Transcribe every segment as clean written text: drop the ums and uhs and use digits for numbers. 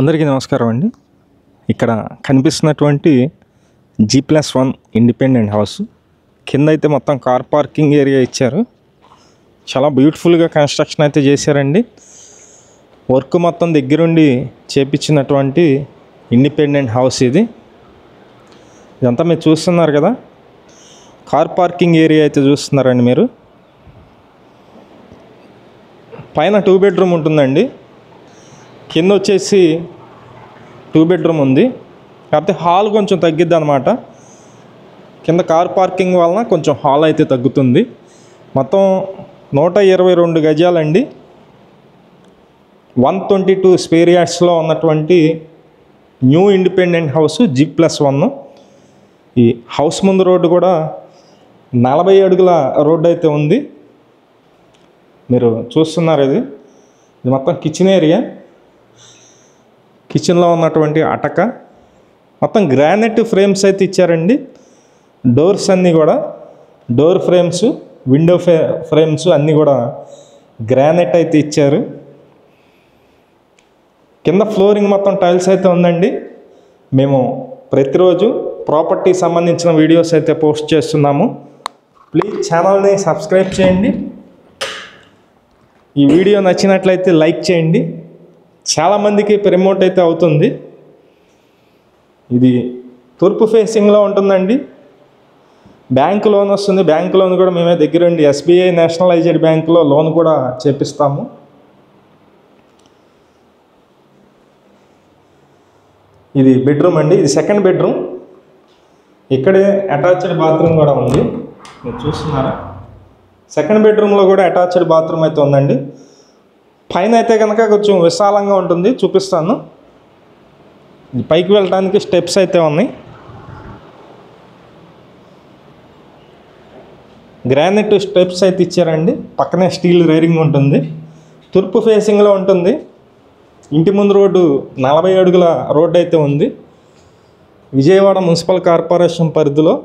అందరికీ నమస్కారం అండి. ఇక్కడ కనిపిస్తున్నటువంటి G+1 ఇండిపెండెంట్ హౌస్ కింద అయితే మొత్తం కార్ పార్కింగ్ ఏరియా ఇచ్చారు. చాలా బ్యూటిఫుల్గా కన్స్ట్రక్షన్ అయితే చేశారండి. వర్క్ మొత్తం దగ్గరుండి చేపించినటువంటి ఇండిపెండెంట్ హౌస్ ఇది. ఇదంతా మీరు చూస్తున్నారు కదా, కార్ పార్కింగ్ ఏరియా అయితే చూస్తున్నారండి మీరు. పైన 2 బెడ్రూమ్ ఉంటుందండి, కింద వచ్చేసి 2 బెడ్రూమ్ ఉంది. కాకపోతే హాల్ కొంచెం తగ్గిద్ది అనమాట. కింద కార్ పార్కింగ్ వలన కొంచెం హాల్ అయితే తగ్గుతుంది. మొత్తం 122 గజాలండి. 122 స్క్వేర్ యార్డ్స్లో ఉన్నటువంటి న్యూ ఇండిపెండెంట్ హౌస్ G+1. ఈ హౌస్ ముందు రోడ్డు కూడా 40 అడుగుల రోడ్డు అయితే ఉంది. మీరు చూస్తున్నారు, ఇది మొత్తం కిచెన్ ఏరియా. కిచెన్లో ఉన్నటువంటి అటక మొత్తం గ్రానైట్ ఫ్రేమ్స్ అయితే ఇచ్చారండి. డోర్స్ అన్నీ కూడా డోర్ ఫ్రేమ్స్, విండో ఫ్రేమ్స్ అన్నీ కూడా గ్రానైట్ అయితే ఇచ్చారు. కింద ఫ్లోరింగ్ మొత్తం టైల్స్ అయితే ఉందండి. మేము ప్రతిరోజు ప్రాపర్టీ సంబంధించిన వీడియోస్ అయితే పోస్ట్ చేస్తున్నాము. ప్లీజ్ ఛానల్ని సబ్స్క్రైబ్ చేయండి. ఈ వీడియో నచ్చినట్లయితే లైక్ చేయండి. చాలామందికి ప్రమోట్ అయితే అవుతుంది. ఇది తూర్పు ఫేసింగ్లో ఉంటుందండి. బ్యాంక్ లోన్ వస్తుంది. బ్యాంక్ లోన్ కూడా మేమే దగ్గరుండి SBI నేషనలైజ్డ్ బ్యాంకులో లోన్ కూడా చేపిస్తాము. ఇది బెడ్రూమ్ అండి, ఇది సెకండ్ బెడ్రూమ్. ఇక్కడే అటాచ్డ్ బాత్రూమ్ కూడా ఉంది, మీరు చూస్తున్నారా. సెకండ్ బెడ్రూమ్లో కూడా అటాచ్డ్ బాత్రూమ్ అయితే ఉందండి. పైన అయితే కనుక కొంచెం విశాలంగా ఉంటుంది, చూపిస్తాను. పైకి వెళ్ళడానికి స్టెప్స్ అయితే ఉన్నాయి. గ్రానైట్ స్టెప్స్ అయితే ఇచ్చారండి. పక్కనే స్టీల్ రైరింగ్ ఉంటుంది. తూర్పు ఫేసింగ్లో ఉంటుంది. ఇంటి ముందు రోడ్డు 40 అడుగుల రోడ్డు అయితే ఉంది. విజయవాడ మున్సిపల్ కార్పొరేషన్ పరిధిలో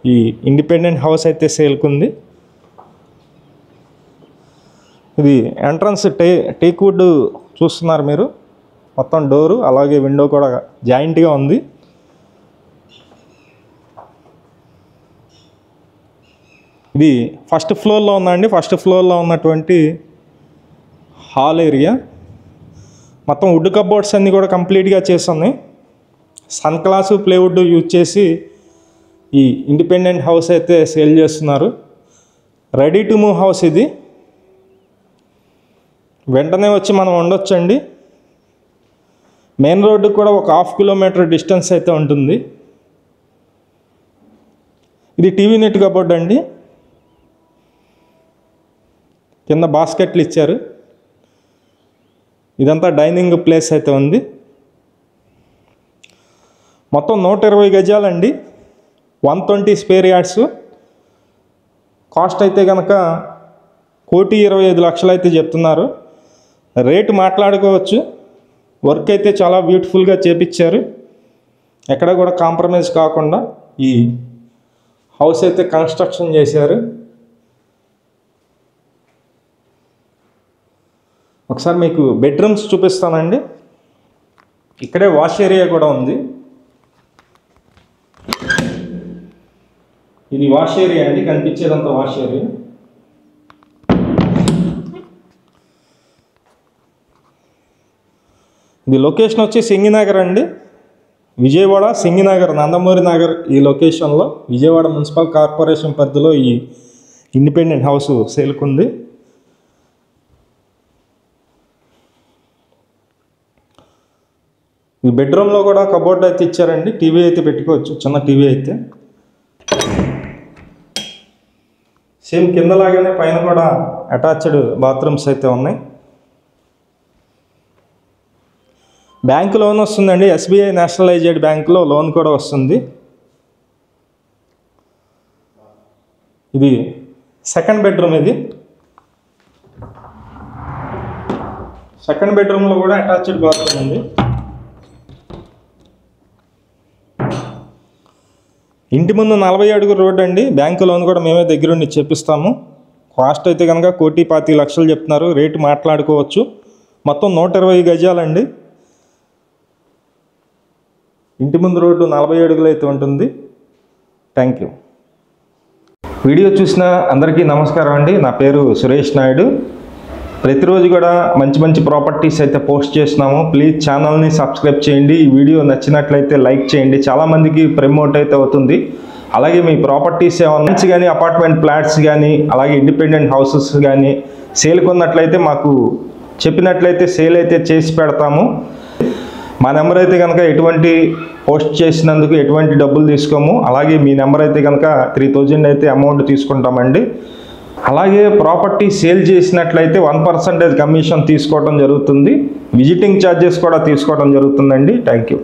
ఈ ఇండిపెండెంట్ హౌస్ అయితే సేల్కుంది. ఇది ఎంట్రన్స్ టేక్ వుడ్ చూస్తున్నారు మీరు. మొత్తం డోరు అలాగే విండో కూడా జాయింట్గా ఉంది. ఇది ఫస్ట్ ఫ్లోర్లో ఉందండి. ఫస్ట్ ఫ్లోర్లో ఉన్నటువంటి హాల్ ఏరియా. మొత్తం వుడ్ కబోర్డ్స్ అన్నీ కూడా కంప్లీట్గా చేస్తున్నాయి. సన్ క్లాసు ప్లేవుడ్ యూజ్ చేసి ఈ ఇండిపెండెంట్ హౌస్ అయితే సేల్ చేస్తున్నారు. రెడీ టు మూవ్ హౌస్ ఇది. వెంటనే వచ్చి మనం ఉండొచ్చండి. మెయిన్ రోడ్డు కూడా ఒక 1/2 కిలోమీటర్ డిస్టెన్స్ అయితే ఉంటుంది. ఇది టీవీ నెట్ కబోర్డ్ అండి. కింద బాస్కెట్లు ఇచ్చారు. ఇదంతా డైనింగ్ ప్లేస్ అయితే ఉంది. మొత్తం 120 గజాలండి, 120 స్క్వేర్ యార్డ్స్. కాస్ట్ అయితే కనుక 1,25,00,000 అయితే చెప్తున్నారు. రేటు మాట్లాడుకోవచ్చు. వర్క్ అయితే చాలా బ్యూటిఫుల్గా చేపించారు. ఎక్కడ కూడా కాంప్రమైజ్ కాకుండా ఈ హౌస్ అయితే కన్స్ట్రక్షన్ చేశారు. ఒకసారి మీకు బెడ్రూమ్స్ చూపిస్తానండి. ఇక్కడే వాష్ ఏరియా కూడా ఉంది. ఇది వాష్ ఏరియా అండి, కనిపించేదంతా వాష్ ఏరియా. ఇది లొకేషన్ వచ్చి సింగినగర్ అండి. విజయవాడ సింగినగర్, నందమూరి నగర్ ఈ లొకేషన్లో విజయవాడ మున్సిపల్ కార్పొరేషన్ పరిధిలో ఈ ఇండిపెండెంట్ హౌస్ సేల్కుంది. ఈ బెడ్రూమ్లో కూడా కబోర్డ్ అయితే ఇచ్చారండి. టీవీ అయితే పెట్టుకోవచ్చు, చిన్న టీవీ అయితే. సేమ్ కిందలాగానే పైన కూడా అటాచ్డ్ బాత్రూమ్స్ అయితే ఉన్నాయి. బ్యాంకు లోన్ వస్తుందండి. SBI నేషనలైజ్డ్ బ్యాంకులో లోన్ కూడా వస్తుంది. ఇది సెకండ్ బెడ్రూమ్. ఇది సెకండ్ బెడ్రూమ్లో కూడా అటాచ్డ్ బాత్రూమ్ ఉంది. ఇంటి ముందు 40 అడుగుల రోడ్ అండి. బ్యాంకు లోన్ కూడా మేమే దగ్గరుండి చేపిస్తాము. కాస్ట్ అయితే కనుక 1,25,00,000 చెప్తున్నారు. రేటు మాట్లాడుకోవచ్చు. మొత్తం 120 గజాలండి. ఇంటి ముందు రోడ్డు 40 అడుగులు అయితే ఉంటుంది. Thank you. వీడియో చూసిన అందరికీ నమస్కారం అండి. నా పేరు సురేష్ నాయుడు. ప్రతిరోజు కూడా మంచి మంచి ప్రాపర్టీస్ అయితే పోస్ట్ చేస్తున్నాము. ప్లీజ్ ఛానల్ని సబ్స్క్రైబ్ చేయండి. ఈ వీడియో నచ్చినట్లయితే లైక్ చేయండి. చాలామందికి ప్రమోట్ అయితే అవుతుంది. అలాగే మీ ప్రాపర్టీస్ ఏమన్నా కానీ అపార్ట్మెంట్ ఫ్లాట్స్ కానీ అలాగే ఇండిపెండెంట్ హౌసెస్ కానీ సేల్ కొన్నట్లయితే మాకు చెప్పినట్లయితే సేల్ అయితే చేసి పెడతాము. మా నెంబర్ అయితే కనుక ఎటువంటి పోస్ట్ చేసినందుకు ఎటువంటి డబ్బులు తీసుకోము. అలాగే మీ నెంబర్ అయితే కనుక 3000 అయితే అమౌంట్ తీసుకుంటామండి. అలాగే ప్రాపర్టీ సేల్ చేసినట్లయితే 1% కమిషన్ తీసుకోవడం జరుగుతుంది. విజిటింగ్ ఛార్జెస్ కూడా తీసుకోవడం జరుగుతుందండి. Thank you.